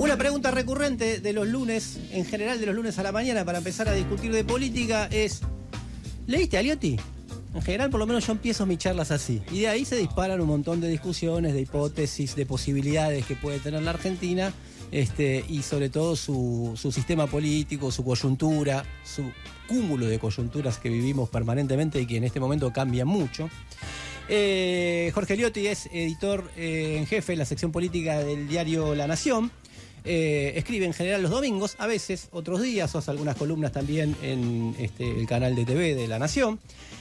Una pregunta recurrente de los lunes, en general de los lunes a la mañana, para empezar a discutir de política es: ¿leíste a Aliotti? En general, por lo menos yo empiezo mis charlas así. Y de ahí se disparan un montón de discusiones, de hipótesis, de posibilidades que puede tener la Argentina, y sobre todo su sistema político, su coyuntura, su cúmulo de coyunturas que vivimos permanentemente y que en este momento cambian mucho. Jorge Aliotti es editor en jefe de la sección política del diario La Nación. Escribe en general los domingos, a veces otros días, o hace algunas columnas también en el canal de TV de La Nación.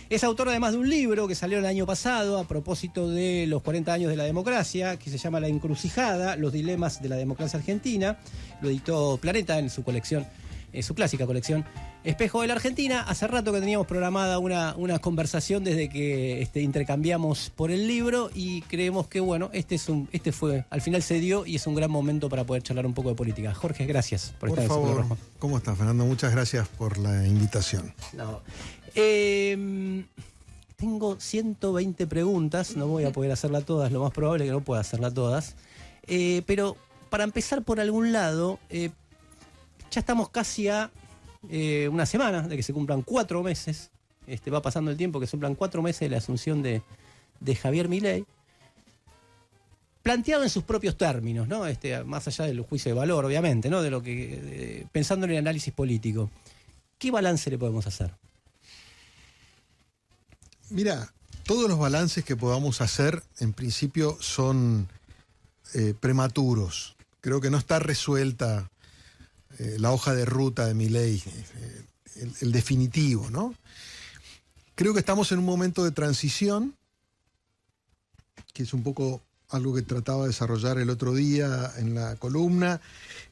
Es autor además de un libro que salió el año pasado a propósito de los 40 años de la democracia, que se llama La Encrucijada, los dilemas de la democracia argentina. Lo editó Planeta en su colección, su clásica colección Espejo de la Argentina. Hace rato que teníamos programada una conversación desde que intercambiamos por el libro, y creemos que bueno, al final se dio y es un gran momento para poder charlar un poco de política. Jorge, gracias por estar en Círculo Rojo. ¿Cómo estás, Fernando? Muchas gracias por la invitación. No. Tengo 120 preguntas, no voy a poder hacerlas todas, lo más probable es que no pueda hacerlas todas, pero para empezar por algún lado, ya estamos casi a una semana de que se cumplan 4 meses, va pasando el tiempo, que se cumplan 4 meses de la asunción de Javier Milei, planteado en sus propios términos, ¿no? Más allá del juicio de valor, obviamente, ¿no? Pensando en el análisis político, ¿qué balance le podemos hacer? Mira, todos los balances que podamos hacer, en principio, son prematuros. Creo que no está resuelta la hoja de ruta de Milei, el definitivo, ¿no? Creo que estamos en un momento de transición, que es un poco algo que trataba de desarrollar el otro día en la columna,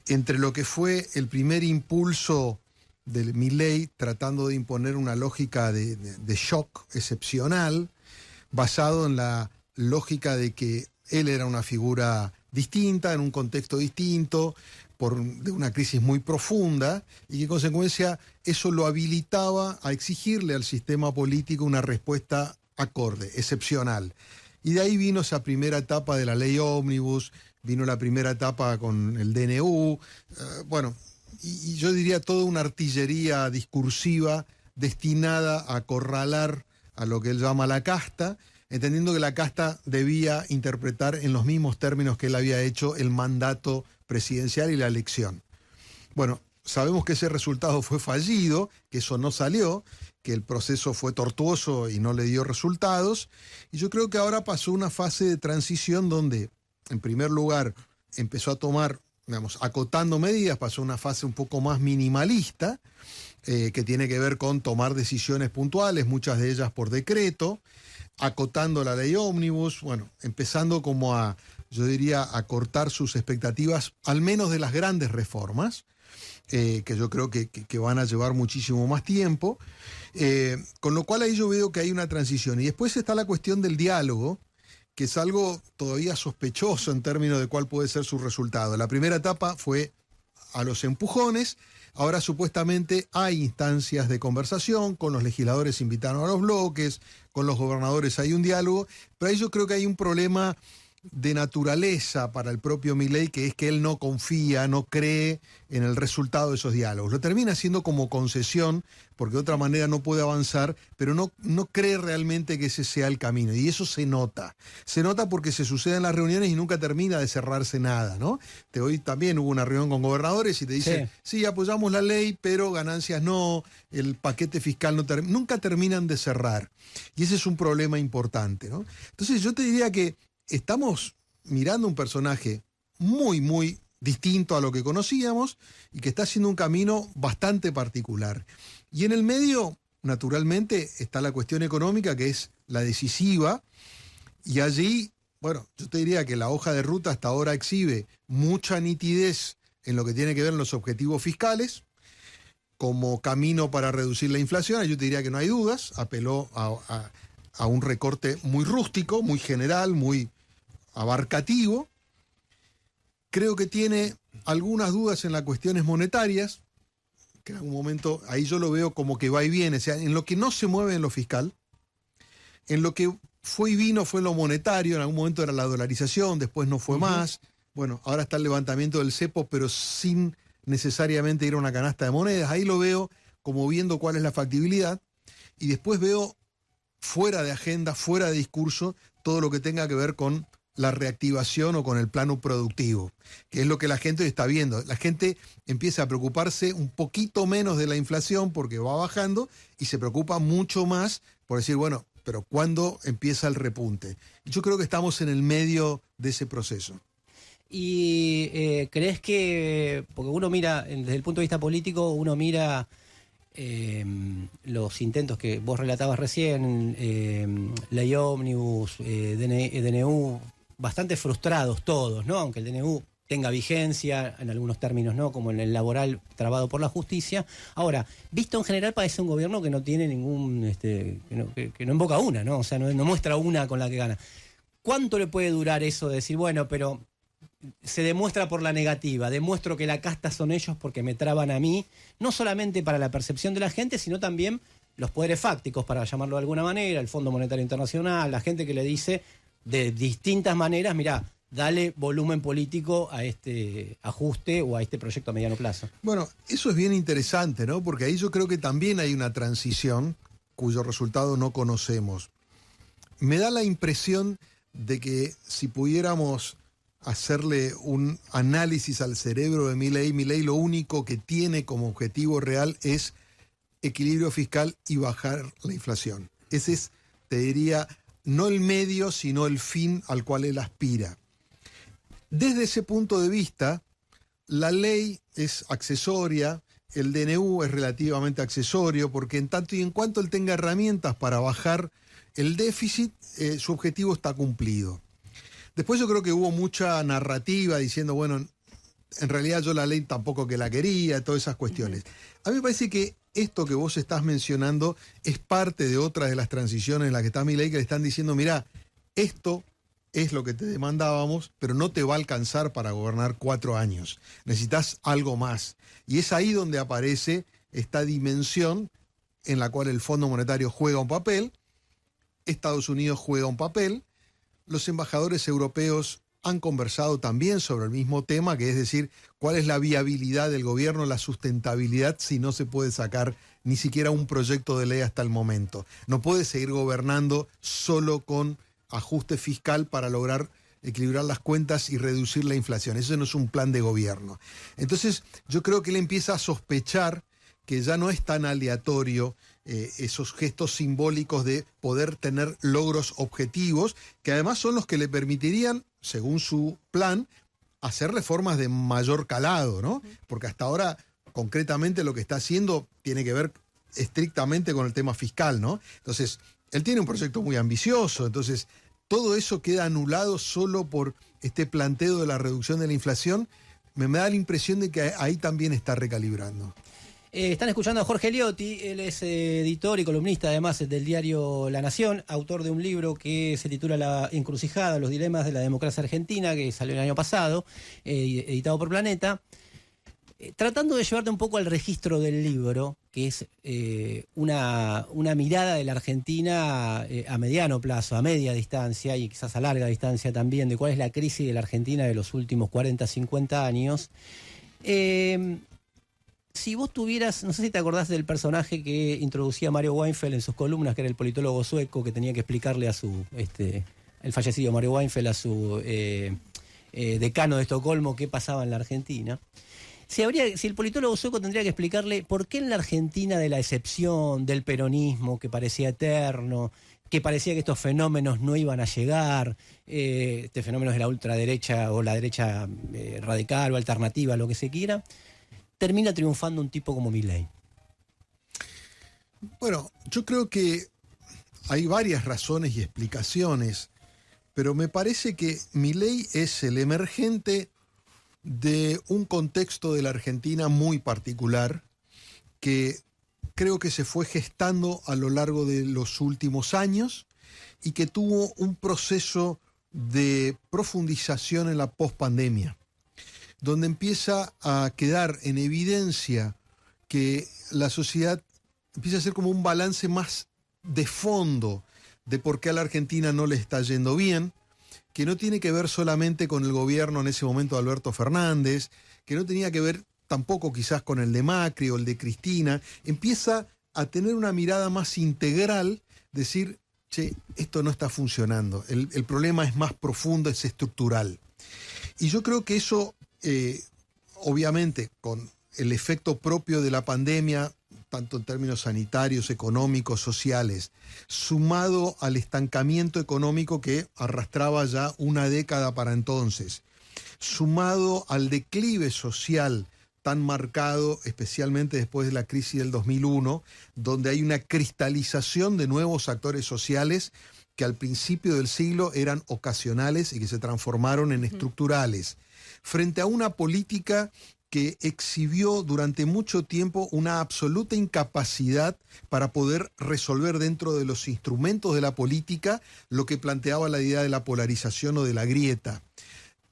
entre lo que fue el primer impulso de Milei tratando de imponer una lógica de shock excepcional, basado en la lógica de que él era una figura distinta, en un contexto distinto, de una crisis muy profunda, y que en consecuencia eso lo habilitaba a exigirle al sistema político una respuesta acorde, excepcional. Y de ahí vino esa primera etapa de la ley ómnibus, vino la primera etapa con el DNU, y yo diría toda una artillería discursiva destinada a acorralar a lo que él llama la casta, entendiendo que la casta debía interpretar en los mismos términos que él había hecho el mandato presidencial y la elección. Bueno, sabemos que ese resultado fue fallido, que eso no salió, que el proceso fue tortuoso y no le dio resultados, y yo creo que ahora pasó una fase de transición donde, en primer lugar, empezó a tomar, acotando medidas, pasó a una fase un poco más minimalista, que tiene que ver con tomar decisiones puntuales, muchas de ellas por decreto, acotando la ley ómnibus, empezando como yo diría, a cortar sus expectativas, al menos de las grandes reformas, que yo creo que van a llevar muchísimo más tiempo, con lo cual ahí yo veo que hay una transición. Y después está la cuestión del diálogo, que es algo todavía sospechoso en términos de cuál puede ser su resultado. La primera etapa fue a los empujones, ahora supuestamente hay instancias de conversación, con los legisladores invitaron a los bloques, con los gobernadores hay un diálogo, pero ahí yo creo que hay un problema de naturaleza para el propio Milei, que es que él no confía, no cree en el resultado de esos diálogos. Lo termina haciendo como concesión, porque de otra manera no puede avanzar, pero no cree realmente que ese sea el camino. Y eso se nota. Se nota porque se suceden las reuniones y nunca termina de cerrarse nada, ¿no? Hoy también hubo una reunión con gobernadores y te dicen, sí, apoyamos la ley, pero ganancias no, el paquete fiscal no nunca terminan de cerrar. Y ese es un problema importante, ¿no? Entonces yo te diría que estamos mirando un personaje muy, muy distinto a lo que conocíamos y que está haciendo un camino bastante particular. Y en el medio, naturalmente, está la cuestión económica, que es la decisiva, y allí, yo te diría que la hoja de ruta hasta ahora exhibe mucha nitidez en lo que tiene que ver con los objetivos fiscales, como camino para reducir la inflación. Yo te diría que no hay dudas, apeló a un recorte muy rústico, muy general, muy abarcativo. Creo que tiene algunas dudas en las cuestiones monetarias, que en algún momento ahí yo lo veo como que va y viene, o sea, en lo que no se mueve en lo fiscal, en lo que fue y vino fue lo monetario, en algún momento era la dolarización, después no fue más, Bueno, ahora está el levantamiento del cepo, pero sin necesariamente ir a una canasta de monedas. Ahí lo veo como viendo cuál es la factibilidad. Y después veo fuera de agenda, fuera de discurso, todo lo que tenga que ver con la reactivación o con el plano productivo, que es lo que la gente está viendo. La gente empieza a preocuparse un poquito menos de la inflación porque va bajando y se preocupa mucho más por decir, bueno, pero ¿cuándo empieza el repunte? Yo creo que estamos en el medio de ese proceso. ¿Y crees que, porque uno mira, desde el punto de vista político, uno mira los intentos que vos relatabas recién, ley ómnibus, DNU, bastante frustrados todos, ¿no? Aunque el DNU tenga vigencia en algunos términos, ¿no? Como en el laboral trabado por la justicia. Ahora, visto en general, parece un gobierno que no tiene ningún, que no invoca una, ¿no? O sea, no muestra una con la que gana. ¿Cuánto le puede durar eso de decir, bueno, pero se demuestra por la negativa, demuestro que la casta son ellos porque me traban a mí, no solamente para la percepción de la gente, sino también los poderes fácticos, para llamarlo de alguna manera, el Fondo Monetario Internacional, la gente que le dice de distintas maneras, mirá, dale volumen político a este ajuste o a este proyecto a mediano plazo? Bueno, eso es bien interesante, ¿no? Porque ahí yo creo que también hay una transición cuyo resultado no conocemos. Me da la impresión de que si pudiéramos hacerle un análisis al cerebro de Milei lo único que tiene como objetivo real es equilibrio fiscal y bajar la inflación. Ese es, te diría, no el medio, sino el fin al cual él aspira. Desde ese punto de vista, la ley es accesoria, el DNU es relativamente accesorio, porque en tanto y en cuanto él tenga herramientas para bajar el déficit, su objetivo está cumplido. Después yo creo que hubo mucha narrativa diciendo, bueno, en realidad yo la ley tampoco que la quería, todas esas cuestiones. A mí me parece que esto que vos estás mencionando es parte de otra de las transiciones en las que está Milei, que le están diciendo, mirá, esto es lo que te demandábamos, pero no te va a alcanzar para gobernar 4 años. Necesitas algo más. Y es ahí donde aparece esta dimensión en la cual el Fondo Monetario juega un papel, Estados Unidos juega un papel, los embajadores europeos han conversado también sobre el mismo tema, que es decir, cuál es la viabilidad del gobierno, la sustentabilidad si no se puede sacar ni siquiera un proyecto de ley hasta el momento. No puede seguir gobernando solo con ajuste fiscal para lograr equilibrar las cuentas y reducir la inflación. Eso no es un plan de gobierno. Entonces, yo creo que él empieza a sospechar que ya no es tan aleatorio esos gestos simbólicos de poder tener logros objetivos, que además son los que le permitirían, según su plan, hacer reformas de mayor calado, ¿no? Porque hasta ahora, concretamente, lo que está haciendo tiene que ver estrictamente con el tema fiscal, ¿no? Entonces, él tiene un proyecto muy ambicioso, entonces todo eso queda anulado solo por este planteo de la reducción de la inflación. Me da la impresión de que ahí también está recalibrando. Están escuchando a Jorge Liotti, él es editor y columnista además del diario La Nación, autor de un libro que se titula La encrucijada, los dilemas de la democracia argentina, que salió el año pasado, editado por Planeta. Tratando de llevarte un poco al registro del libro, que es una mirada de la Argentina a mediano plazo, a media distancia y quizás a larga distancia también, de cuál es la crisis de la Argentina de los últimos 40, 50 años. Si vos tuvieras, no sé si te acordás del personaje que introducía Mario Weinfeld en sus columnas, que era el politólogo sueco que tenía que explicarle a su, el fallecido Mario Weinfeld, a su decano de Estocolmo, qué pasaba en la Argentina. Si el politólogo sueco tendría que explicarle por qué en la Argentina de la excepción, del peronismo, que parecía eterno, que parecía que estos fenómenos no iban a llegar, fenómenos de la ultraderecha o la derecha radical o alternativa, lo que se quiera, termina triunfando un tipo como Milei. Bueno, yo creo que hay varias razones y explicaciones, pero me parece que Milei es el emergente de un contexto de la Argentina muy particular que creo que se fue gestando a lo largo de los últimos años y que tuvo un proceso de profundización en la pospandemia, donde empieza a quedar en evidencia que la sociedad empieza a hacer como un balance más de fondo de por qué a la Argentina no le está yendo bien, que no tiene que ver solamente con el gobierno en ese momento de Alberto Fernández, que no tenía que ver tampoco quizás con el de Macri o el de Cristina, empieza a tener una mirada más integral, decir, che, esto no está funcionando, el problema es más profundo, es estructural. Y yo creo que eso, obviamente, con el efecto propio de la pandemia, tanto en términos sanitarios, económicos, sociales, sumado al estancamiento económico que arrastraba ya una década para entonces, sumado al declive social tan marcado, especialmente después de la crisis del 2001, donde hay una cristalización de nuevos actores sociales que al principio del siglo eran ocasionales y que se transformaron en estructurales, frente a una política que exhibió durante mucho tiempo una absoluta incapacidad para poder resolver dentro de los instrumentos de la política lo que planteaba la idea de la polarización o de la grieta.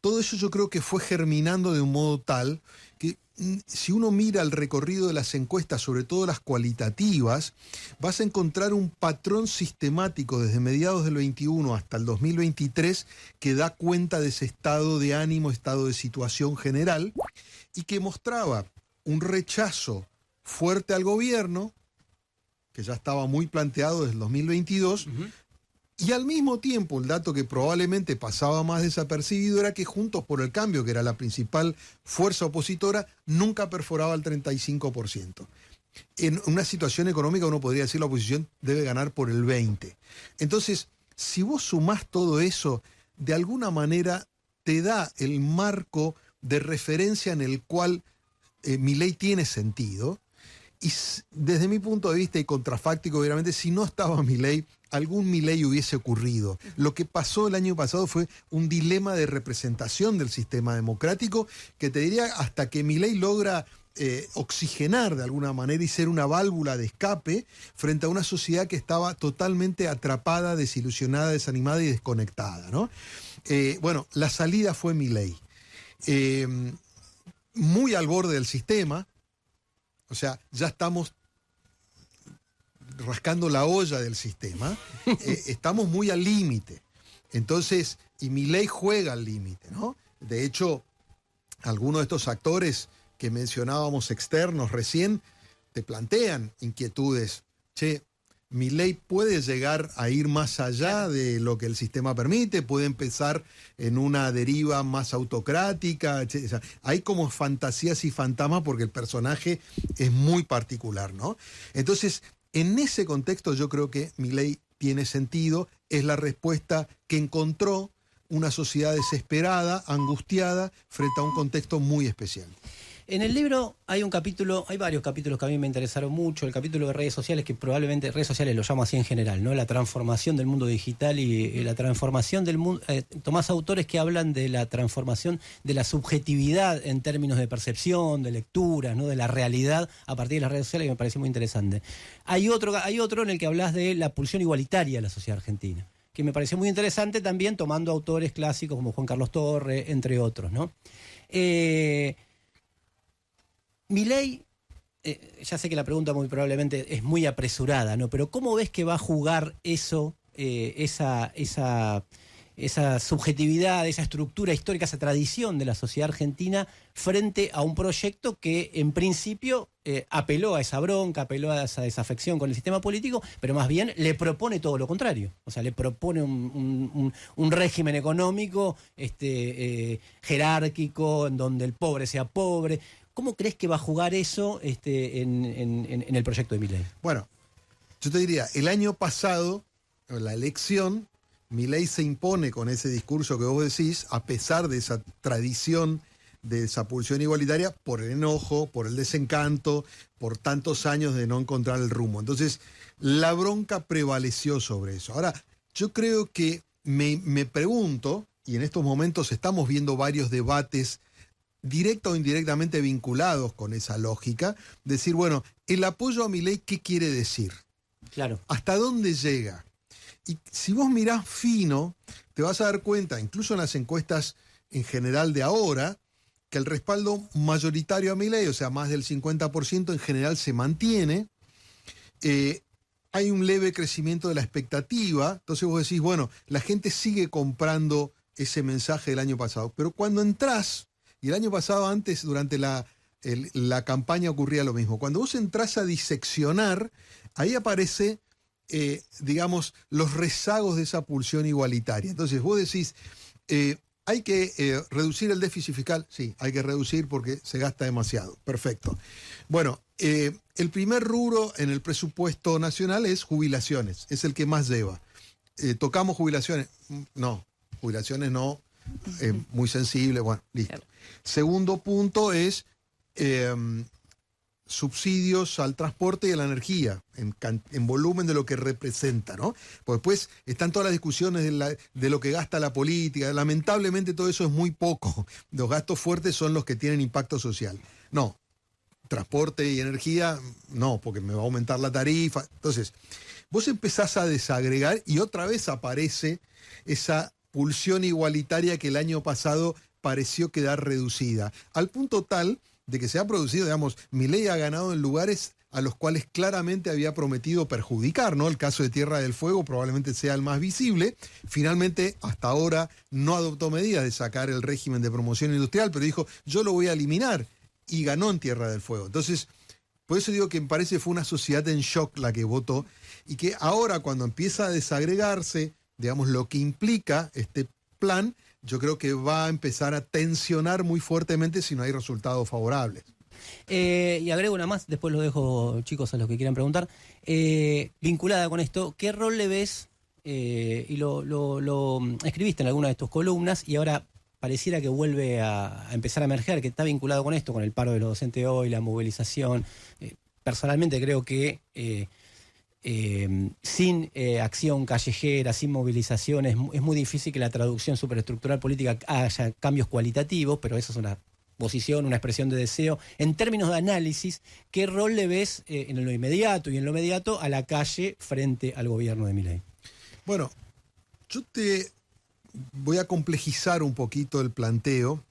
Todo eso yo creo que fue germinando de un modo tal que si uno mira el recorrido de las encuestas, sobre todo las cualitativas, vas a encontrar un patrón sistemático desde mediados del 21 hasta el 2023 que da cuenta de ese estado de ánimo, estado de situación general, y que mostraba un rechazo fuerte al gobierno, que ya estaba muy planteado desde el 2022, y al mismo tiempo el dato que probablemente pasaba más desapercibido era que Juntos por el Cambio, que era la principal fuerza opositora, nunca perforaba el 35%. En una situación económica uno podría decir la oposición debe ganar por el 20%. Entonces, si vos sumás todo eso, de alguna manera te da el marco de referencia en el cual Milei tiene sentido. Y desde mi punto de vista y contrafáctico, obviamente, si no estaba Milei, algún Milei hubiese ocurrido. Lo que pasó el año pasado fue un dilema de representación del sistema democrático que te diría hasta que Milei logra oxigenar de alguna manera y ser una válvula de escape frente a una sociedad que estaba totalmente atrapada, desilusionada, desanimada y desconectada, ¿no? Bueno, la salida fue Milei. Muy al borde del sistema, o sea, ya estamos rascando la olla del sistema, estamos muy al límite. Entonces, y Milei juega al límite, ¿no? De hecho, algunos de estos actores que mencionábamos externos recién te plantean inquietudes. Che, Milei puede llegar a ir más allá de lo que el sistema permite, puede empezar en una deriva más autocrática. O sea, hay como fantasías y fantasmas porque el personaje es muy particular, ¿no? Entonces, en ese contexto yo creo que Milei tiene sentido, es la respuesta que encontró una sociedad desesperada, angustiada, frente a un contexto muy especial. En el libro hay varios capítulos que a mí me interesaron mucho. El capítulo de redes sociales, que probablemente redes sociales lo llamo así en general, ¿no? La transformación del mundo digital y la transformación del mundo. Tomás autores que hablan de la transformación de la subjetividad en términos de percepción, de lectura, ¿no? De la realidad a partir de las redes sociales, que me pareció muy interesante. Hay otro en el que hablas de la pulsión igualitaria de la sociedad argentina, que me pareció muy interesante también, tomando autores clásicos como Juan Carlos Torre, entre otros, ¿no? Milei, ya sé que la pregunta muy probablemente es muy apresurada, ¿no? Pero ¿cómo ves que va a jugar eso, esa subjetividad, esa estructura histórica, esa tradición de la sociedad argentina frente a un proyecto que en principio apeló a esa bronca, apeló a esa desafección con el sistema político, pero más bien le propone todo lo contrario? O sea, le propone un régimen económico jerárquico, en donde el pobre sea pobre. ¿Cómo crees que va a jugar eso en el proyecto de Milei? Bueno, yo te diría, el año pasado, en la elección, Milei se impone con ese discurso que vos decís, a pesar de esa tradición de esa pulsión igualitaria, por el enojo, por el desencanto, por tantos años de no encontrar el rumbo. Entonces, la bronca prevaleció sobre eso. Ahora, yo creo que me pregunto, y en estos momentos estamos viendo varios debates directa o indirectamente vinculados con esa lógica, decir, bueno, el apoyo a Milei, ¿qué quiere decir? Claro. ¿Hasta dónde llega? Y si vos mirás fino, te vas a dar cuenta, incluso en las encuestas en general de ahora, que el respaldo mayoritario a Milei, o sea, más del 50% en general se mantiene. Hay un leve crecimiento de la expectativa, entonces vos decís, bueno, la gente sigue comprando ese mensaje del año pasado. Pero cuando entras, y el año pasado antes, durante la campaña ocurría lo mismo, cuando vos entras a diseccionar, ahí aparece, digamos, los rezagos de esa pulsión igualitaria. Entonces vos decís, hay que reducir el déficit fiscal. Sí, hay que reducir porque se gasta demasiado. Perfecto. Bueno, el primer rubro en el presupuesto nacional es jubilaciones, es el que más lleva. ¿Tocamos jubilaciones? No, jubilaciones no, muy sensible, bueno, listo. Claro. Segundo punto es subsidios al transporte y a la energía, en volumen de lo que representa, ¿no? Porque después están todas las discusiones de lo que gasta la política. Lamentablemente todo eso es muy poco. Los gastos fuertes son los que tienen impacto social. No, transporte y energía, no, porque me va a aumentar la tarifa. Entonces, vos empezás a desagregar y otra vez aparece esa pulsión igualitaria que el año pasado pareció quedar reducida, al punto tal de que se ha producido, digamos, Milei ha ganado en lugares a los cuales claramente había prometido perjudicar, ¿no? El caso de Tierra del Fuego probablemente sea el más visible. Finalmente, hasta ahora, no adoptó medidas de sacar el régimen de promoción industrial, pero dijo, yo lo voy a eliminar, y ganó en Tierra del Fuego. Entonces, por eso digo que me parece que fue una sociedad en shock la que votó, y que ahora, cuando empieza a desagregarse, digamos, lo que implica este plan, yo creo que va a empezar a tensionar muy fuertemente si no hay resultados favorables. Y agrego una más, después lo dejo, chicos, a los que quieran preguntar. Vinculada con esto, ¿qué rol le ves? Y lo escribiste en alguna de tus columnas y ahora pareciera que vuelve a empezar a emerger, que está vinculado con esto, con el paro de los docentes hoy, la movilización. Personalmente creo que sin acción callejera, sin movilización, es muy difícil que la traducción superestructural política haya cambios cualitativos, pero eso es una posición, una expresión de deseo. En términos de análisis, ¿qué rol le ves en lo inmediato y en lo mediato a la calle frente al gobierno de Milei? Bueno, yo te voy a complejizar un poquito el planteo,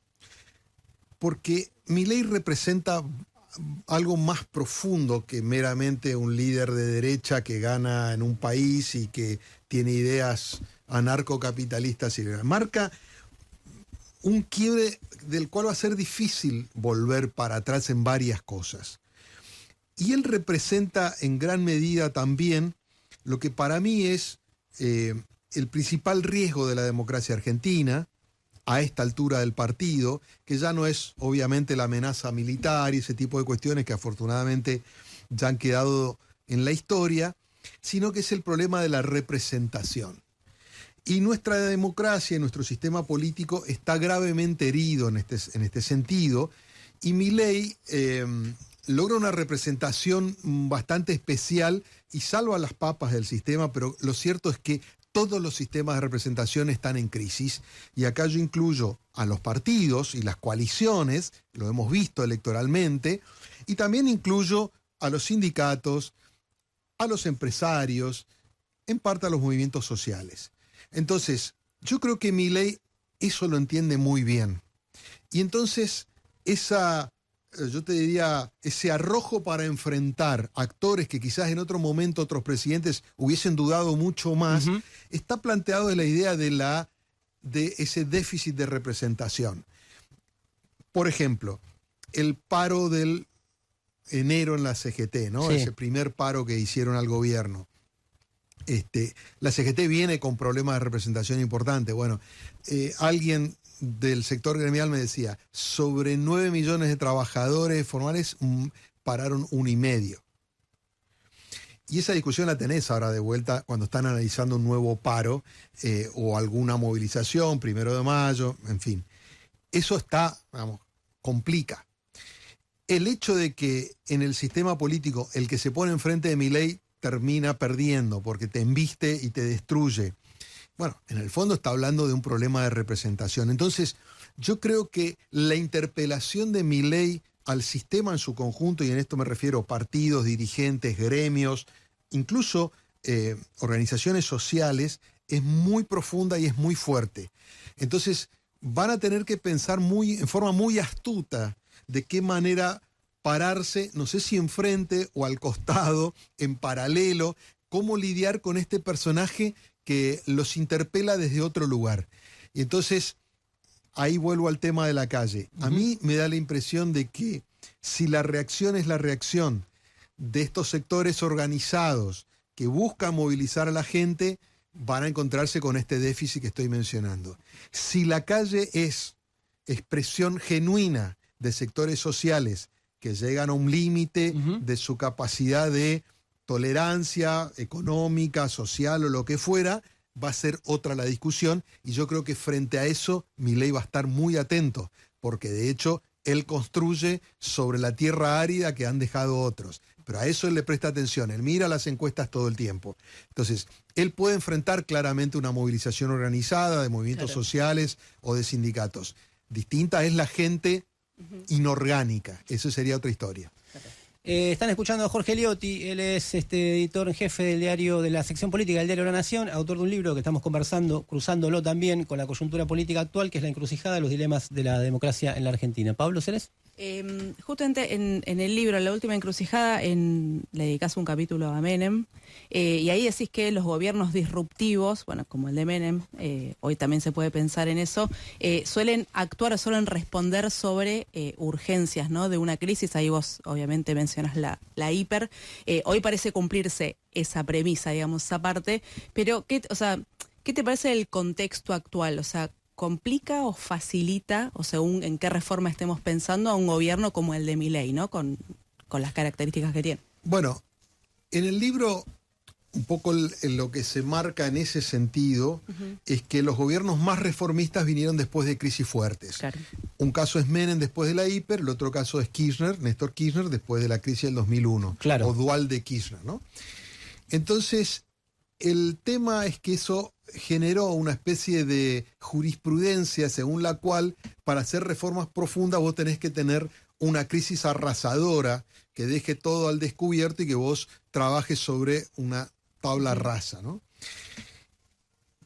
porque Milei representa algo más profundo que meramente un líder de derecha que gana en un país y que tiene ideas anarcocapitalistas y marca un quiebre del cual va a ser difícil volver para atrás en varias cosas. Y él representa en gran medida también lo que para mí es el principal riesgo de la democracia argentina, a esta altura del partido, que ya no es obviamente la amenaza militar y ese tipo de cuestiones que afortunadamente ya han quedado en la historia, sino que es el problema de la representación. Y nuestra democracia y nuestro sistema político está gravemente herido en este sentido, y Milei logra una representación bastante especial y salva las papas del sistema, pero lo cierto es que todos los sistemas de representación están en crisis, y acá yo incluyo a los partidos y las coaliciones, lo hemos visto electoralmente, y también incluyo a los sindicatos, a los empresarios, en parte a los movimientos sociales. Entonces, yo creo que Milei eso lo entiende muy bien. Y entonces, yo te diría, ese arrojo para enfrentar actores que quizás en otro momento otros presidentes hubiesen dudado mucho más, está planteado de la idea de ese déficit de representación. Por ejemplo, el paro del enero en la CGT, ¿no? Sí. Ese primer paro que hicieron al gobierno. La CGT viene con problemas de representación importantes. Bueno, alguien del sector gremial me decía, sobre 9 millones de trabajadores formales pararon 1,5. Y esa discusión la tenés ahora de vuelta cuando están analizando un nuevo paro o alguna movilización, 1 de mayo, en fin. Eso complica. El hecho de que en el sistema político el que se pone enfrente de Milei termina perdiendo porque te embiste y te destruye. Bueno, en el fondo está hablando de un problema de representación. Entonces, yo creo que la interpelación de Milei al sistema en su conjunto, y en esto me refiero a partidos, dirigentes, gremios, incluso organizaciones sociales, es muy profunda y es muy fuerte. Entonces, van a tener que pensar en forma muy astuta de qué manera pararse, no sé si enfrente o al costado, en paralelo, cómo lidiar con este personaje que los interpela desde otro lugar. Y entonces, ahí vuelvo al tema de la calle. A mí me da la impresión de que si la reacción es la reacción de estos sectores organizados que buscan movilizar a la gente, van a encontrarse con este déficit que estoy mencionando. Si la calle es expresión genuina de sectores sociales que llegan a un límite de su capacidad de tolerancia económica, social o lo que fuera, va a ser otra la discusión, y yo creo que frente a eso Milei va a estar muy atento, porque de hecho él construye sobre la tierra árida que han dejado otros. Pero a eso él le presta atención, él mira las encuestas todo el tiempo. Entonces, él puede enfrentar claramente una movilización organizada de movimientos sociales o de sindicatos. Distinta es la gente inorgánica, eso sería otra historia. Están escuchando a Jorge Liotti, él es editor en jefe del diario, de la sección política del diario La Nación, autor de un libro que estamos conversando, cruzándolo también con la coyuntura política actual, que es La encrucijada de los dilemas de la democracia en la Argentina. Pablo Ceres. Justamente en el libro, La última encrucijada, le dedicás un capítulo a Menem, y ahí decís que los gobiernos disruptivos, bueno, como el de Menem, hoy también se puede pensar en eso, suelen actuar o suelen responder sobre urgencias, ¿no?, de una crisis. Ahí vos obviamente mencionás la hiper. Hoy parece cumplirse esa premisa, digamos, esa parte, pero ¿qué te parece el contexto actual? O sea, ¿complica o facilita, o según en qué reforma estemos pensando, a un gobierno como el de Milei, ¿no?, con las características que tiene? Bueno, en el libro, un poco lo que se marca en ese sentido es que los gobiernos más reformistas vinieron después de crisis fuertes. Claro. Un caso es Menem después de la hiper, el otro caso es Kirchner, Néstor Kirchner, después de la crisis del 2001. Claro. O dual de Kirchner, ¿no? Entonces, el tema es que eso generó una especie de jurisprudencia según la cual para hacer reformas profundas vos tenés que tener una crisis arrasadora que deje todo al descubierto y que vos trabajes sobre una tabla rasa, ¿no?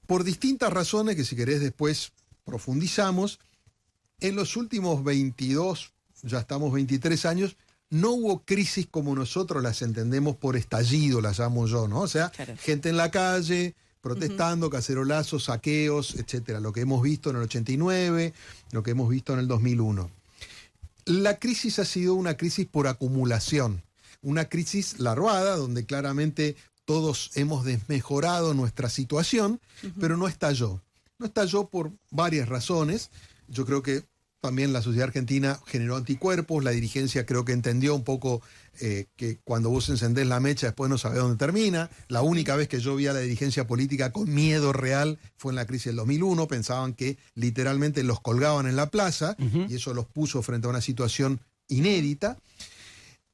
Por distintas razones, que si querés después profundizamos, en los últimos 22, ya estamos 23 años, no hubo crisis como nosotros las entendemos por estallido, las llamo yo, ¿no? O sea, Claro. gente en la calle protestando, cacerolazos, saqueos, etcétera. Lo que hemos visto en el 89, lo que hemos visto en el 2001. La crisis ha sido una crisis por acumulación, una crisis larvada, donde claramente todos hemos desmejorado nuestra situación, pero no estalló. No estalló por varias razones. Yo creo que también la sociedad argentina generó anticuerpos, la dirigencia creo que entendió un poco que cuando vos encendés la mecha después no sabés dónde termina. La única vez que yo vi a la dirigencia política con miedo real fue en la crisis del 2001, pensaban que literalmente los colgaban en la plaza y eso los puso frente a una situación inédita.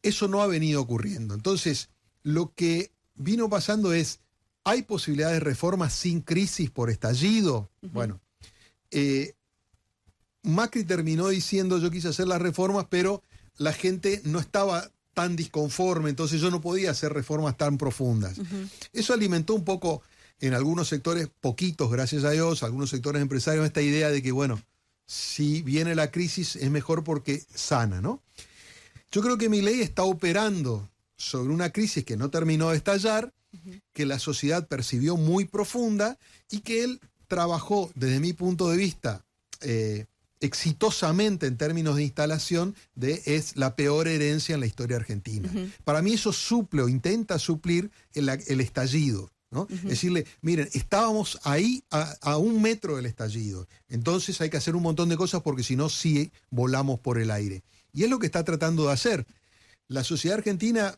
Eso no ha venido ocurriendo. Entonces, lo que vino pasando es, ¿hay posibilidades de reformas sin crisis por estallido? Bueno, Macri terminó diciendo, yo quise hacer las reformas, pero la gente no estaba tan disconforme, entonces yo no podía hacer reformas tan profundas. Eso alimentó un poco en algunos sectores, poquitos, gracias a Dios, algunos sectores empresarios, esta idea de que, bueno, si viene la crisis es mejor porque sana, ¿no? Yo creo que Milei está operando sobre una crisis que no terminó de estallar, que la sociedad percibió muy profunda y que él trabajó, desde mi punto de vista, exitosamente en términos de instalación, es la peor herencia en la historia argentina. Para mí eso suple o intenta suplir el estallido, ¿no? Decirle, miren, estábamos ahí a 1 metro del estallido, entonces hay que hacer un montón de cosas porque si no, sí volamos por el aire. Y es lo que está tratando de hacer. La sociedad argentina,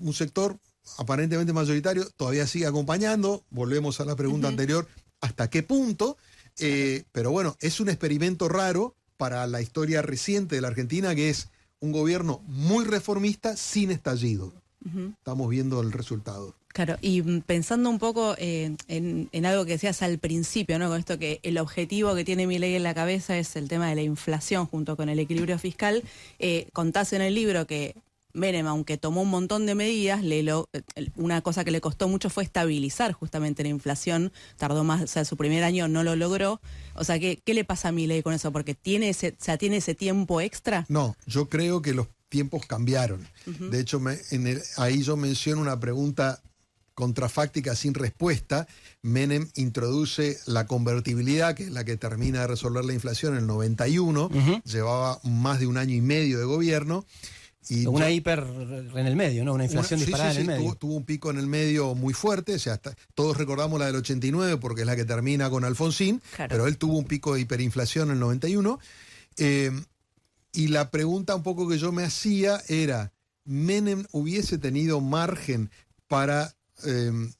un sector aparentemente mayoritario, todavía sigue acompañando. Volvemos a la pregunta anterior, ¿hasta qué punto? Pero bueno, es un experimento raro para la historia reciente de la Argentina, que es un gobierno muy reformista sin estallido. Estamos viendo el resultado. Claro, y pensando un poco en algo que decías al principio, ¿no? Con esto que el objetivo que tiene Milei en la cabeza es el tema de la inflación junto con el equilibrio fiscal. Contás en el libro que Menem, aunque tomó un montón de medidas, una cosa que le costó mucho fue estabilizar justamente la inflación. Tardó más, o sea, su primer año no lo logró. O sea, ¿qué le pasa a Milei con eso? ¿Porque tiene ese tiempo extra? No, yo creo que los tiempos cambiaron. De hecho, ahí yo menciono una pregunta contrafáctica sin respuesta, Menem introduce la convertibilidad, que es la que termina de resolver la inflación en el 91, llevaba más de un año y medio de gobierno. Y una hiper en el medio, ¿no? Una inflación disparada en el medio. Tuvo un pico en el medio muy fuerte, o sea, todos recordamos la del 89 porque es la que termina con Alfonsín, claro. Pero él tuvo un pico de hiperinflación en el 91. Y la pregunta un poco que yo me hacía era, ¿Menem hubiese tenido margen para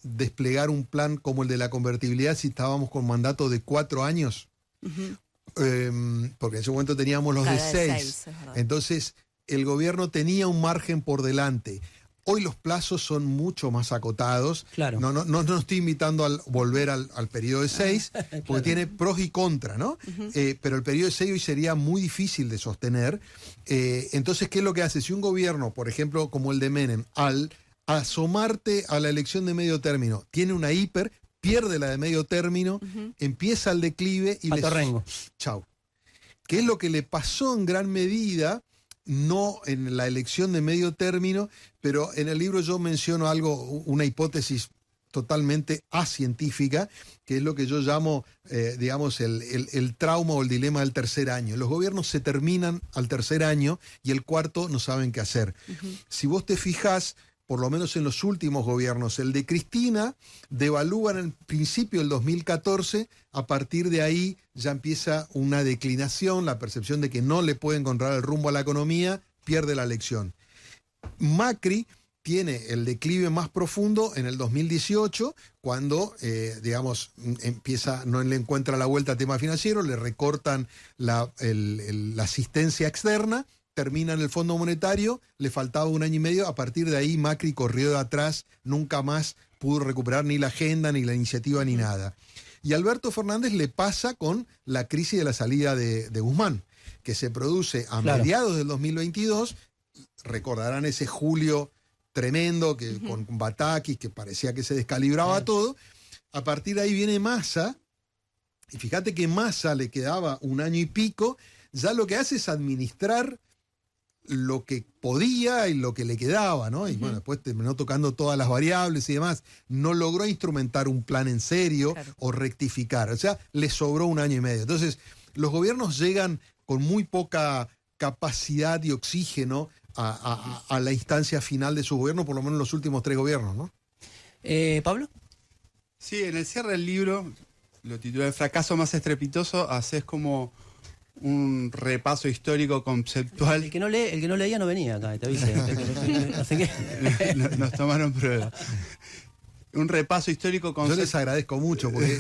desplegar un plan como el de la convertibilidad si estábamos con mandato de 4 años? Porque en ese momento teníamos los de 6. Entonces, el gobierno tenía un margen por delante. Hoy los plazos son mucho más acotados. Claro. No estoy invitando a volver al periodo de 6, porque claro. Tiene pros y contras, ¿no? Pero el periodo de 6 hoy sería muy difícil de sostener. Entonces, ¿qué es lo que hace? Si un gobierno, por ejemplo, como el de Menem, al asomarte a la elección de medio término, tiene una hiper, pierde la de medio término, empieza el declive y chau. ¿Qué es lo que le pasó en gran medida? No en la elección de medio término, pero en el libro yo menciono algo, una hipótesis totalmente acientífica, que es lo que yo llamo, digamos, el trauma o el dilema del tercer año. Los gobiernos se terminan al tercer año y el cuarto no saben qué hacer. Si vos te fijás, por lo menos en los últimos gobiernos, el de Cristina devalúa en el principio del 2014, a partir de ahí ya empieza una declinación, la percepción de que no le puede encontrar el rumbo a la economía, pierde la elección. Macri tiene el declive más profundo en el 2018, cuando, digamos, no le encuentra la vuelta al tema financiero, le recortan la asistencia externa, termina en el Fondo Monetario, le faltaba un año y medio, a partir de ahí Macri corrió de atrás, nunca más pudo recuperar ni la agenda, ni la iniciativa, ni nada. Y a Alberto Fernández le pasa con la crisis de la salida de Guzmán, que se produce a mediados del 2022, recordarán ese julio tremendo, que con Batakis, que parecía que se descalibraba todo. A partir de ahí viene Massa, y fíjate que Massa le quedaba un año y pico, ya lo que hace es administrar lo que podía y lo que le quedaba, ¿no? Y bueno, después terminó tocando todas las variables y demás. No logró instrumentar un plan en serio o rectificar. O sea, le sobró un año y medio. Entonces, los gobiernos llegan con muy poca capacidad y oxígeno a la instancia final de su gobierno, por lo menos los últimos 3 gobiernos, ¿no? ¿Pablo? Sí, en el cierre del libro, lo titulé El fracaso más estrepitoso, haces como un repaso histórico conceptual. El que no leía no venía acá, te avisé. Así que nos tomaron prueba. Un repaso histórico conceptual. Yo les agradezco mucho porque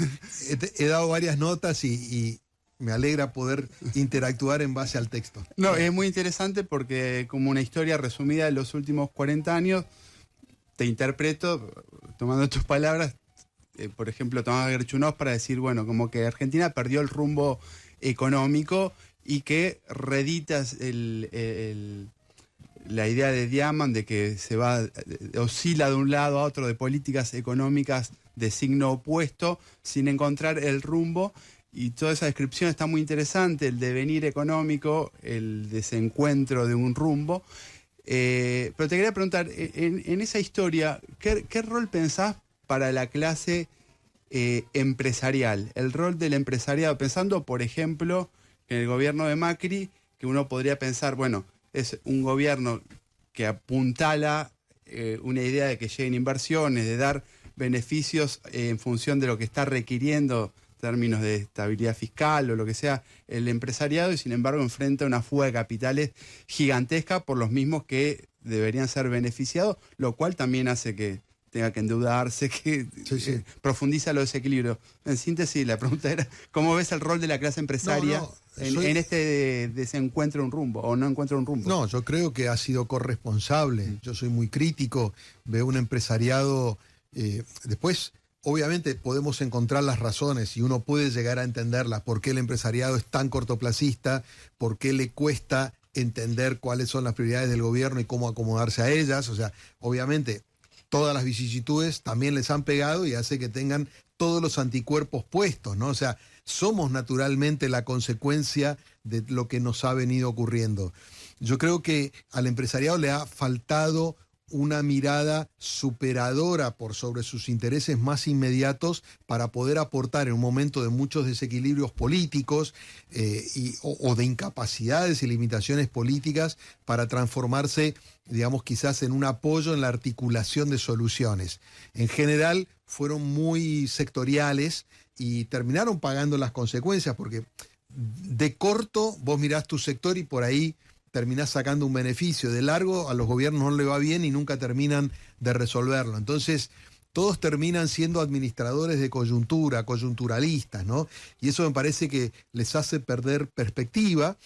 he dado varias notas y me alegra poder interactuar en base al texto. No, es muy interesante porque como una historia resumida de los últimos 40 años, te interpreto, tomando tus palabras, por ejemplo, Tomás Gerchunov, para decir, bueno, como que Argentina perdió el rumbo económico y que reditas la idea de Diamant de que oscila de un lado a otro de políticas económicas de signo opuesto sin encontrar el rumbo, y toda esa descripción está muy interesante, el devenir económico, el desencuentro de un rumbo. Pero te quería preguntar, en esa historia, ¿qué rol pensás para la clase empresarial, el rol del empresariado, pensando, por ejemplo, en el gobierno de Macri, que uno podría pensar, bueno, es un gobierno que apuntala una idea de que lleguen inversiones, de dar beneficios en función de lo que está requiriendo en términos de estabilidad fiscal o lo que sea el empresariado, y sin embargo enfrenta una fuga de capitales gigantesca por los mismos que deberían ser beneficiados, lo cual también hace que tenga que endeudarse, que profundiza los desequilibrios. En síntesis, la pregunta era, ¿cómo ves el rol de la clase empresaria en este desencuentro un rumbo, o no encuentra un rumbo? No, yo creo que ha sido corresponsable. Yo soy muy crítico, veo un empresariado. Después, obviamente, podemos encontrar las razones y uno puede llegar a entenderlas. ¿Por qué el empresariado es tan cortoplacista? ¿Por qué le cuesta entender cuáles son las prioridades del gobierno y cómo acomodarse a ellas? O sea, obviamente, todas las vicisitudes también les han pegado y hace que tengan todos los anticuerpos puestos, ¿no? O sea, somos naturalmente la consecuencia de lo que nos ha venido ocurriendo. Yo creo que al empresariado le ha faltado una mirada superadora por sobre sus intereses más inmediatos para poder aportar en un momento de muchos desequilibrios políticos o de incapacidades y limitaciones políticas para transformarse, digamos, quizás en un apoyo en la articulación de soluciones. En general fueron muy sectoriales y terminaron pagando las consecuencias porque de corto vos mirás tu sector y por ahí terminás sacando un beneficio. De largo a los gobiernos no le va bien y nunca terminan de resolverlo. Entonces todos terminan siendo administradores de coyuntura, coyunturalistas, ¿no? Y eso me parece que les hace perder perspectiva.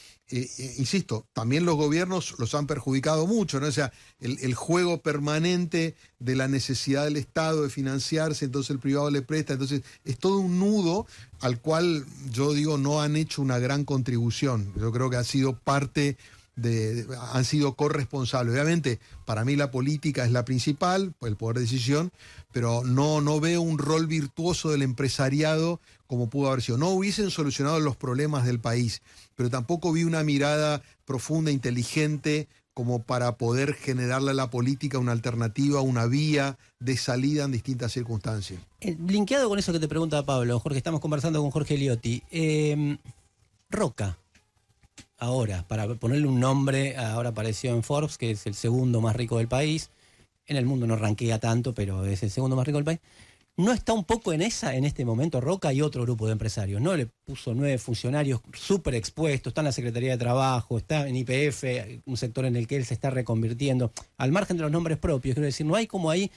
Insisto, también los gobiernos los han perjudicado mucho, ¿no? O sea, el juego permanente de la necesidad del Estado de financiarse, entonces el privado le presta, entonces es todo un nudo al cual yo digo no han hecho una gran contribución. Yo creo que ha sido parte han sido corresponsables. Obviamente, para mí la política es la principal, el poder de decisión, pero no veo un rol virtuoso del empresariado como pudo haber sido. No hubiesen solucionado los problemas del país, pero tampoco vi una mirada profunda, inteligente, como para poder generarle a la política una alternativa, una vía de salida en distintas circunstancias. Linkeado con eso que te pregunta Pablo, Jorge, estamos conversando con Jorge Liotti. Roca. Ahora, para ponerle un nombre, ahora apareció en Forbes, que es el segundo más rico del país. En el mundo no ranquea tanto, pero es el segundo más rico del país. ¿No está un poco en este momento Roca y otro grupo de empresarios? ¿No? Le puso 9 funcionarios súper expuestos, está en la Secretaría de Trabajo, está en YPF, un sector en el que él se está reconvirtiendo. Al margen de los nombres propios, quiero decir, no hay como ahí.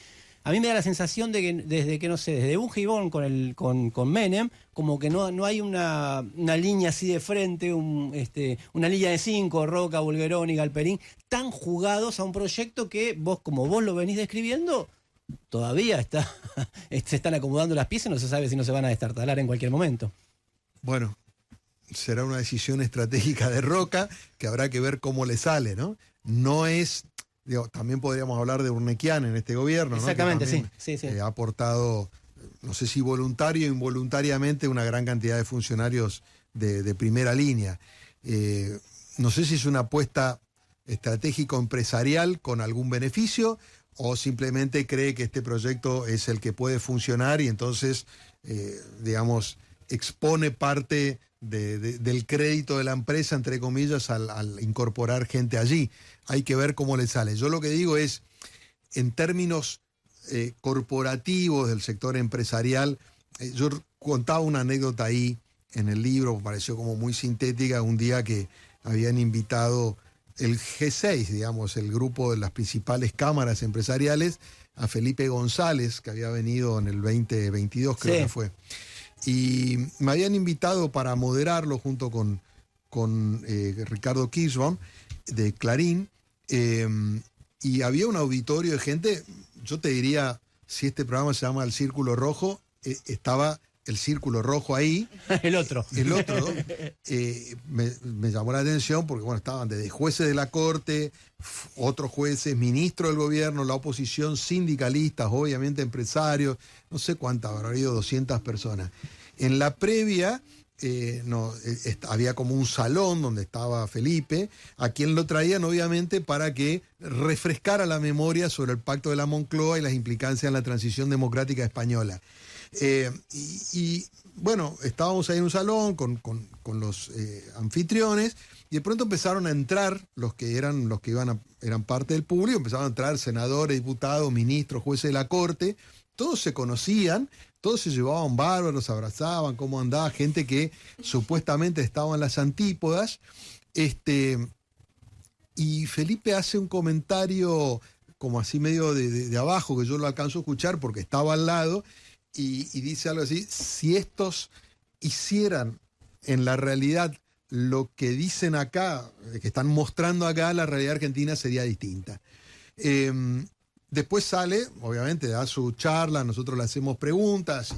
A mí me da la sensación de que desde un gibón con Menem, como que no hay una línea así de frente, una línea de 5, Roca, Bulgerón y Galperín, tan jugados a un proyecto que como vos lo venís describiendo, todavía se están acomodando las piezas y no se sabe si no se van a destartalar en cualquier momento. Bueno, será una decisión estratégica de Roca que habrá que ver cómo le sale, ¿no? No es... también podríamos hablar de Urnequian en este gobierno, exactamente, ¿no? sí. Ha aportado, no sé si voluntario o involuntariamente, una gran cantidad de funcionarios de primera línea. No sé si es una apuesta estratégico-empresarial con algún beneficio o simplemente cree que este proyecto es el que puede funcionar y entonces, expone parte del crédito de la empresa, entre comillas, al incorporar gente allí. Hay que ver cómo le sale. Yo lo que digo es, en términos corporativos del sector empresarial, yo contaba una anécdota ahí en el libro, me pareció como muy sintética, un día que habían invitado el G6, digamos, el grupo de las principales cámaras empresariales, a Felipe González, que había venido en el 2022, creo que fue. Y me habían invitado para moderarlo junto con Ricardo Kirschbaum, de Clarín, y había un auditorio de gente. Yo te diría, si este programa se llama El Círculo Rojo, estaba el Círculo Rojo ahí. El otro. Me llamó la atención porque, bueno, estaban desde jueces de la Corte, otros jueces, ministros del gobierno, la oposición, sindicalistas, obviamente empresarios, no sé cuántas, habrá habido 200 personas. En la previa, había como un salón donde estaba Felipe, a quien lo traían obviamente para que refrescara la memoria sobre el Pacto de la Moncloa y las implicancias en la transición democrática española. Bueno, estábamos ahí en un salón con los anfitriones y de pronto empezaron a entrar los que eran parte del público, empezaron a entrar senadores, diputados, ministros, jueces de la Corte, todos se conocían, todos se llevaban bárbaros, se abrazaban, cómo andaba, gente que supuestamente estaba en las antípodas. Y Felipe hace un comentario como así medio de abajo, que yo lo alcanzo a escuchar porque estaba al lado, y dice algo así: si estos hicieran en la realidad lo que dicen acá, que están mostrando acá, la realidad argentina sería distinta. Después sale, obviamente da su charla, nosotros le hacemos preguntas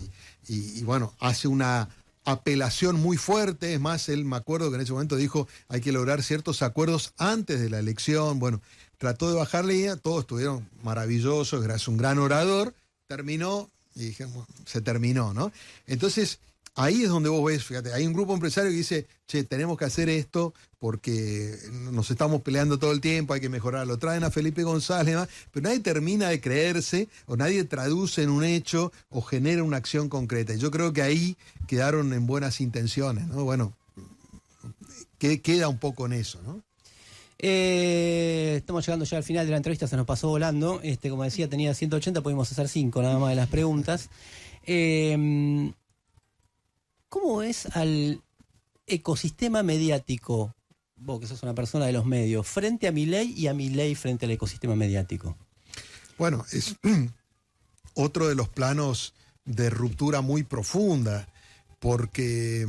y bueno, hace una apelación muy fuerte. Es más, él, me acuerdo que en ese momento dijo hay que lograr ciertos acuerdos antes de la elección. Bueno, trató de bajar línea, todos estuvieron maravillosos, es un gran orador, terminó y dije, bueno, se terminó, ¿no? Entonces, ahí es donde vos ves, fíjate, hay un grupo empresario que dice, che, tenemos que hacer esto porque nos estamos peleando todo el tiempo, hay que mejorarlo. Traen a Felipe González, ¿no? Pero nadie termina de creerse, o nadie traduce en un hecho, o genera una acción concreta. Y yo creo que ahí quedaron en buenas intenciones, ¿no? Bueno, queda un poco en eso, ¿no? Estamos llegando ya al final de la entrevista, se nos pasó volando. Como decía, tenía 180, pudimos hacer 5 nada más de las preguntas. ¿Cómo ves al ecosistema mediático, vos que sos una persona de los medios, frente a Milei y a Milei frente al ecosistema mediático? Bueno, es otro de los planos de ruptura muy profunda, porque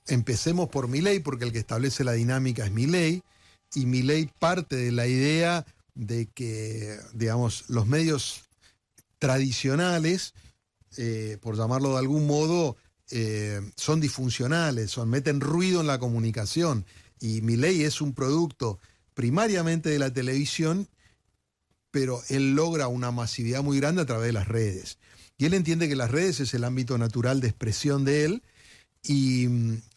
empecemos por Milei, porque el que establece la dinámica es Milei, y Milei parte de la idea de que, digamos, los medios tradicionales, por llamarlo de algún modo, son disfuncionales, meten ruido en la comunicación, y Milei es un producto primariamente de la televisión, pero él logra una masividad muy grande a través de las redes. Y él entiende que las redes es el ámbito natural de expresión de él, y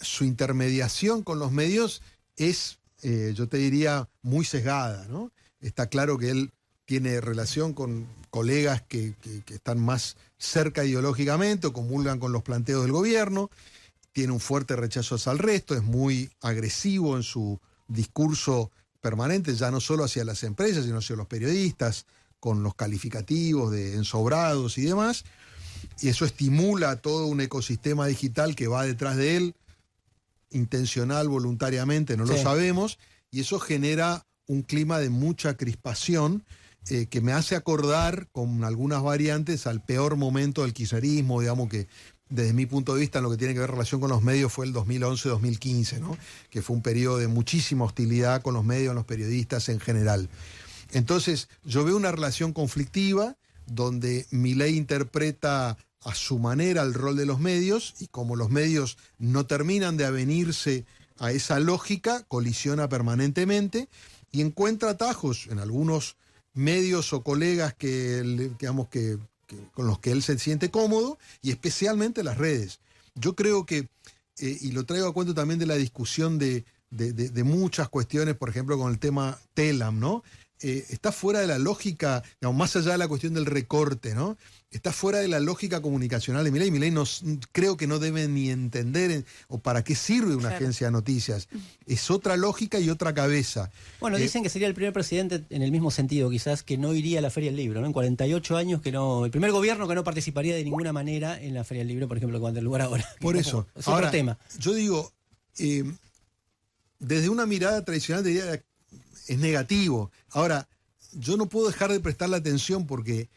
su intermediación con los medios es, yo te diría, muy sesgada, ¿no? Está claro que él tiene relación con colegas que están más cerca ideológicamente o comulgan con los planteos del gobierno, tiene un fuerte rechazo hacia el resto, es muy agresivo en su discurso permanente, ya no solo hacia las empresas, sino hacia los periodistas, con los calificativos de ensobrados y demás, y eso estimula todo un ecosistema digital que va detrás de él, intencional, voluntariamente, no lo sabemos, y eso genera un clima de mucha crispación que me hace acordar, con algunas variantes, al peor momento del kirchnerismo, digamos, que desde mi punto de vista, en lo que tiene que ver relación con los medios, fue el 2011-2015, ¿no? Que fue un periodo de muchísima hostilidad con los medios, los periodistas en general. Entonces, yo veo una relación conflictiva donde Milei interpreta a su manera el rol de los medios, y como los medios no terminan de avenirse a esa lógica, colisiona permanentemente y encuentra atajos en algunos medios o colegas digamos que con los que él se siente cómodo, y especialmente las redes. Yo creo que, y lo traigo a cuento también de la discusión de muchas cuestiones, por ejemplo, con el tema Telam, ¿no? Está fuera de la lógica, digamos, más allá de la cuestión del recorte, ¿no? Está fuera de la lógica comunicacional de Milei. Milei creo que no debe ni entender o para qué sirve una agencia de noticias. Es otra lógica y otra cabeza. Bueno, dicen que sería el primer presidente, en el mismo sentido quizás, que no iría a la Feria del Libro, ¿no? En 48 años el primer gobierno que no participaría de ninguna manera en la Feria del Libro, por ejemplo, que va a tener lugar ahora. Por eso. Es otro tema. Yo digo, desde una mirada tradicional diría es negativo. Ahora, yo no puedo dejar de prestarle atención porque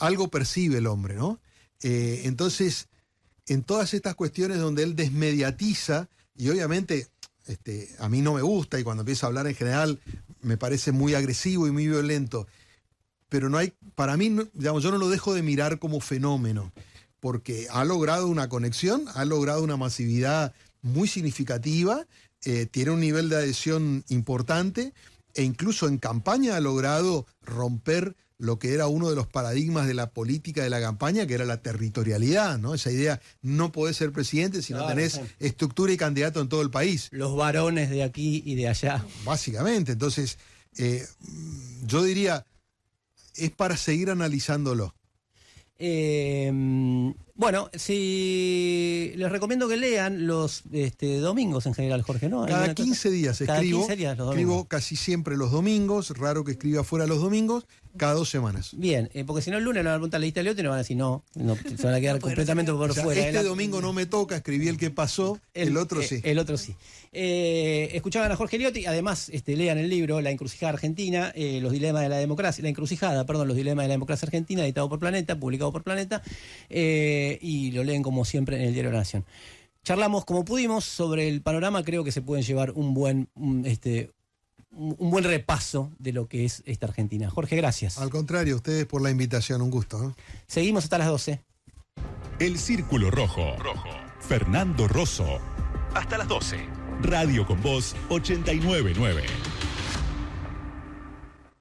algo percibe el hombre, ¿no? Entonces, en todas estas cuestiones donde él desmediatiza, y obviamente a mí no me gusta, y cuando empieza a hablar en general me parece muy agresivo y muy violento, pero no hay, para mí, digamos, yo no lo dejo de mirar como fenómeno, porque ha logrado una conexión, ha logrado una masividad muy significativa, tiene un nivel de adhesión importante, e incluso en campaña ha logrado romper lo que era uno de los paradigmas de la política de la campaña, que era la territorialidad, ¿no? Esa idea, no podés ser presidente si no tenés estructura y candidato en todo el país. Los varones de aquí y de allá. Básicamente, entonces, yo diría, es para seguir analizándolo. Bueno, les recomiendo que lean los domingos en general, Jorge, ¿no? Cada 15 días escribo. 15 días los domingos. Escribo casi siempre los domingos, raro que escriba fuera los domingos, cada 2 semanas. Bien, porque si no el lunes le van a preguntar la lista de Leote y no van a decir no, se van a quedar completamente por fuera. Este domingo no me toca, escribí el que pasó, el otro sí. El otro sí. Escuchaban a Jorge Liotti, además lean el libro La Encrucijada Argentina, los dilemas de la democracia, los dilemas de la democracia argentina, editado por Planeta, publicado por Planeta, y lo leen como siempre en el Diario de la Nación. Charlamos como pudimos sobre el panorama, creo que se pueden llevar un buen repaso de lo que es esta Argentina. Jorge, gracias. Al contrario, ustedes por la invitación, un gusto, ¿no? Seguimos hasta las 12. El Círculo Rojo. Fernando Rosso. Hasta las 12. Radio con Voz 89.9.